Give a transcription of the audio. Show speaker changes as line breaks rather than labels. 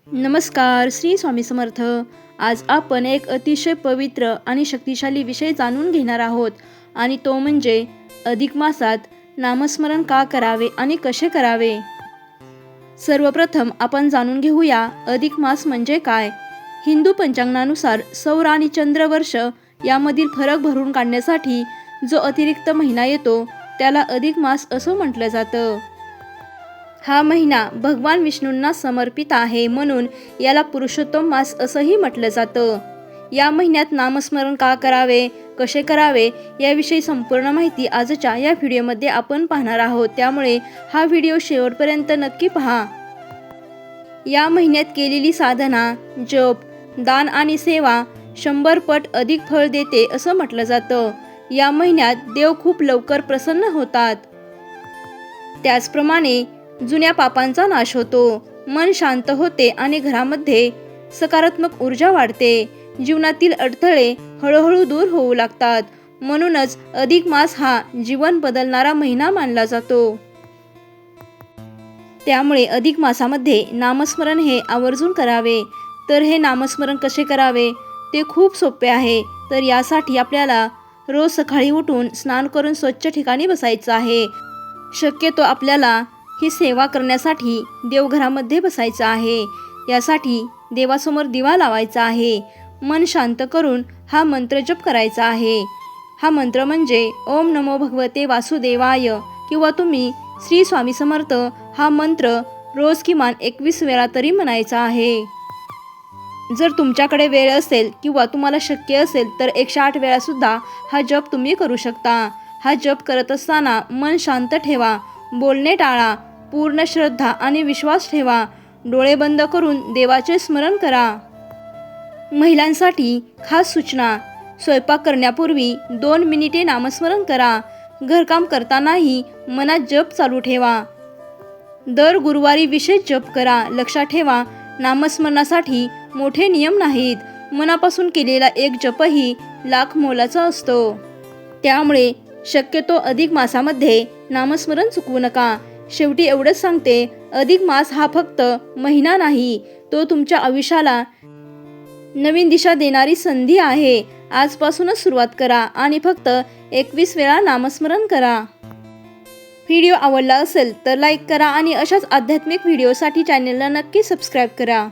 नमस्कार, श्री स्वामी समर्थ. आज आपण एक अतिशय पवित्र आणि शक्तिशाली विषय जाणून घेणार आहोत आणि तो म्हणजे अधिक मासात नामस्मरण का करावे आणि कसे करावे. सर्वप्रथम आपण जाणून घेऊया अधिक मास म्हणजे काय. हिंदू पंचांगानुसार सौर आणि चंद्रवर्ष यामधील फरक भरून काढण्यासाठी जो अतिरिक्त महिना येतो त्याला अधिक मास असं म्हटलं जातं. हा महिना भगवान विष्णूंना समर्पित आहे, म्हणून याला पुरुषोत्तम मास असंही म्हटलं जातं. या महिन्यात नामस्मरण का करावे, कसे करावे याविषयी संपूर्ण माहिती आजच्या या व्हिडिओमध्ये आपण पाहणार आहोत, त्यामुळे हा व्हिडिओ शेवटपर्यंत नक्की पहा. या महिन्यात केलेली साधना, जप, दान आणि सेवा 100 पट अधिक फळ देते असं म्हटलं जातं. या महिन्यात देव खूप लवकर प्रसन्न होतात. त्याचप्रमाणे जुन्या पापांचा नाश होतो, मन शांत होते आणि घरामध्ये सकारात्मक ऊर्जा वाढते. जीवनातील अडथळे हळूहळू दूर होऊ लागतात. म्हणूनच अधिक मास हा जीवन बदलणारा महिना मानला जातो. त्यामुळे अधिक मासामध्ये नामस्मरण हे आवर्जून करावे. तर हे नामस्मरण कसे करावे ते खूप सोपे आहे. तर यासाठी आपल्याला रोज सकाळी उठून स्नान करून स्वच्छ ठिकाणी बसायचं आहे. शक्यतो आपल्याला ही सेवा करण्यासाठी देवघरामध्ये बसायचं आहे. यासाठी देवासमोर दिवा लावायचा आहे. मन शांत करून हा मंत्र जप करायचा आहे. हा मंत्र म्हणजे ओम नमो भगवते वासुदेवाय किंवा तुम्ही श्री स्वामी समर्थ हा मंत्र रोज किमान 21 वेळा तरी म्हणायचा आहे. जर तुमच्याकडे वेळ असेल किंवा तुम्हाला शक्य असेल तर 108 वेळा सुद्धा हा जप तुम्ही करू शकता. हा जप करत असताना मन शांत ठेवा, बोलणे टाळा, पूर्ण श्रद्धा आणि विश्वास ठेवा. डोळे बंद करून देवाचे स्मरण करा. महिलांसाठी खास सूचना: स्वयंपाक करण्यापूर्वी 2 मिनिटे नामस्मरण करा. घरकाम करतानाही मनात जप चालू ठेवा. दर गुरुवारी विशेष जप करा. लक्षात ठेवा, नामस्मरणासाठी मोठे नियम नाहीत. मनापासून केलेला एक जपही लाख मोलाचा असतो. त्यामुळे शक्यतो अधिक मासामध्ये नामस्मरण चुकवू नका. शेवटी एवढंच सांगते, अधिक मास हा फक्त महिना नाही, तो तुमच्या आयुष्याला नवीन दिशा देणारी संधी आहे. आजपासूनच सुरुवात करा आणि फक्त 21 वेळा नामस्मरण करा. व्हिडिओ आवडला असेल तर लाईक करा आणि अशाच आध्यात्मिक व्हिडिओसाठी चॅनलला नक्की सबस्क्राईब करा.